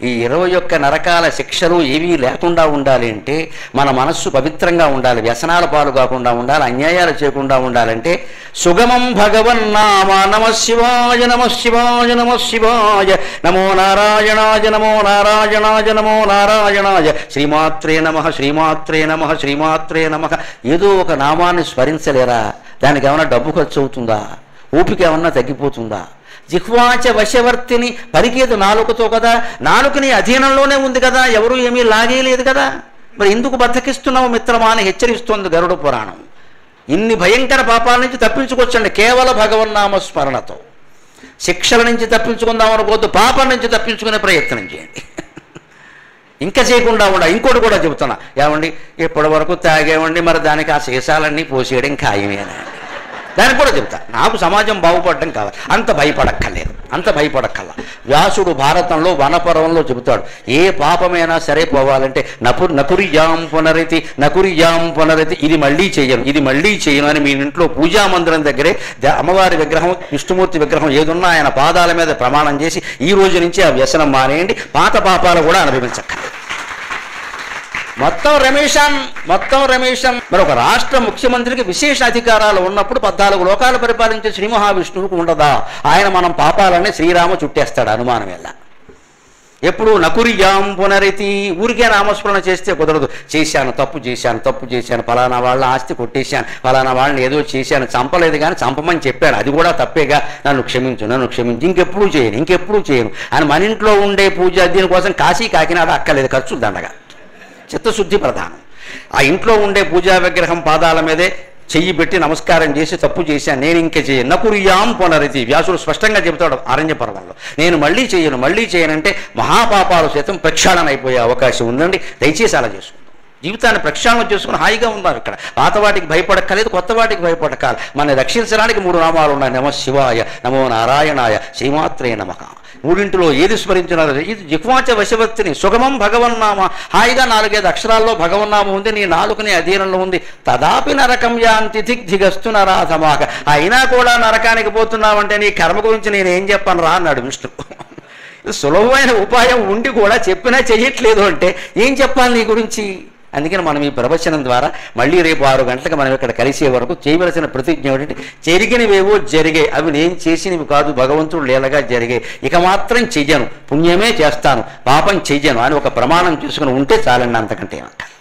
ఈ 21 నరకాల శిక్షలు ఏవీ లేకుండా ఉండాలి అంటే మన మనస్సు పవిత్రంగా ఉండాలి, వ్యసనాల పాలు కాకుండా ఉండాలి, అన్యాయాలు చేయకుండా ఉండాలంటే సుగమం భగవన్నామ నమ శివాయ నమ శివాయ నమ శివాయ నమో నారాయణాయ నమో నారాయణాయ నమో నారాయణాయ శ్రీమాత్రే నమః శ్రీమాత్రే నమః శ్రీమాత్రే నమః. ఏదో ఒక నామాన్ని స్మరించలేరా? దానికి ఏమన్నా డబ్బు ఖర్చు అవుతుందా? ఓపిక ఏమన్నా తగ్గిపోతుందా? జిహ్వాచ వశవర్తిని, పరికేదు నాలుకతో కదా, నాలుకని అధీనంలోనే ఉంది కదా, ఎవరు ఏమీ లాగేయలేదు కదా, మరి ఎందుకు బద్దకిస్తున్నావు మిత్రమా అని హెచ్చరిస్తోంది గరుడ పురాణం. ఇన్ని భయంకర పాపాల నుంచి తప్పించుకొచ్చండి కేవల భగవన్నామ స్మరణతో. శిక్షల నుంచి తప్పించుకుందాం అనుకోవద్దు, పాపం నుంచి తప్పించుకునే ప్రయత్నం చేయండి. ఇంకా చేయకుండా ఇంకోటి కూడా చెబుతున్నా, ఏమండి ఇప్పటి వరకు తాగేవండి, మరి దానికి ఆ శేషాలన్నీ పోసేయడం ఖాయమేనా? దానికి కూడా చెబుతా. నాకు సమాజం బాగుపడడం కావాలి, అంత భయపడక్కర్లేదు, అంత భయపడక్కల్లా. వ్యాసుడు భారతంలో వనపర్వంలో చెబుతాడు, ఏ పాపమైనా సరే పోవాలంటే నకురియాం పునరితి నకురియాం పునరితి, ఇది మళ్ళీ చేయను, ఇది మళ్ళీ చేయను అని మీ ఇంట్లో పూజా మందిరం దగ్గరే అమ్మవారి విగ్రహం, విష్ణుమూర్తి విగ్రహం ఏదున్నా ఆయన పాదాల మీద ప్రమాణం చేసి ఈ రోజు నుంచి ఆ వ్యసనం మానేయండి, పాత పాపాలు కూడా అనుభవించక్కర్లేదు. మొత్తం రమేశం మరి ఒక రాష్ట్ర ముఖ్యమంత్రికి విశేష అధికారాలు ఉన్నప్పుడు 14 లోకాలు పరిపాలించే శ్రీ మహావిష్ణువుకు ఉండదా? ఆయన మనం పాపాలనే శ్రీరామ చుట్టేస్తాడు అనుమానం ఎలా? ఎప్పుడు నకురియాం పునరితి, ఊరికే నామస్మరణ చేస్తే కుదరదు. తప్పు చేశాను, ఫలానా వాళ్ళ ఆస్తి కొట్టేశాను, ఫలానా వాళ్ళని ఏదో చేశాను, చంపలేదు కానీ చంపమని చెప్పాను, అది కూడా తప్పేగా, నన్ను క్షమించు, ఇంకెప్పుడు చేయను అని మన ఇంట్లో ఉండే పూజ దీనికోసం కాశీ కాకినాడ అక్కర్లేదు, ఖర్చు దండగా, చిత్తశుద్ధి ప్రధానం. ఆ ఇంట్లో ఉండే పూజా విగ్రహం పాదాల మీదే చెయ్యి పెట్టి నమస్కారం చేసి తప్పు చేశాను, నేను ఇంకే చేయను, నకురియాం పునరితి. వ్యాసుడు స్పష్టంగా చెబుతాడు అరణ్య పర్వంలో, నేను మళ్ళీ చేయనంటే మహాపాపాలు సైతం ప్రక్షాళన అయిపోయే అవకాశం ఉందండి. దయచేసి అలా చేసుకుందాం, జీవితాన్ని ప్రక్షాళన చేసుకుని హాయిగా ఉందాం. ఇక్కడ పాత వాటికి భయపడక్కర్లేదు, కొత్త వాటికి భయపడకాలి. మన రక్షించడానికి 3 నామాలు ఉన్నాయి, నమ శివాయ, నమో నారాయణాయ, శ్రీమాత్రే నమః. మూడింటిలో ఏది స్మరించినారో ఇది జిహ్వాచ వశవర్తిని, సుగమం భగవన్నామ. హాయిగా 4-5 అక్షరాల్లో భగవన్నామం ఉంది, నీ నాలుకని అధీనంలో ఉంది. తదాపి నరకం యాంతి దిగ్ధిగస్తు నరాధమాక, అయినా కూడా నరకానికి పోతున్నావంటే నీ కర్మ గురించి నేను ఏం చెప్పను రా అన్నాడు విష్ణువు. సులభమైన ఉపాయం ఉండి కూడా చెప్పినా చెయ్యట్లేదు అంటే ఏం చెప్పాలి నీ గురించి? అందుకని మనం ఈ ప్రవచనం ద్వారా మళ్ళీ రేపు 6 గంటలకు మనం ఇక్కడ కలిసే వరకు చేయవలసిన ప్రతిజ్ఞ ఏంటంటే, జరిగినవేవో జరిగాయి, అవి నేను చేసినవి కాదు, భగవంతుడు లీలగా జరిగాయి, ఇక మాత్రం చెయ్యను, పుణ్యమే చేస్తాను, పాపం చెయ్యను అని ఒక ప్రమాణం చేసుకుని ఉంటే చాలండి, అంతకంటే ఏమంటారు.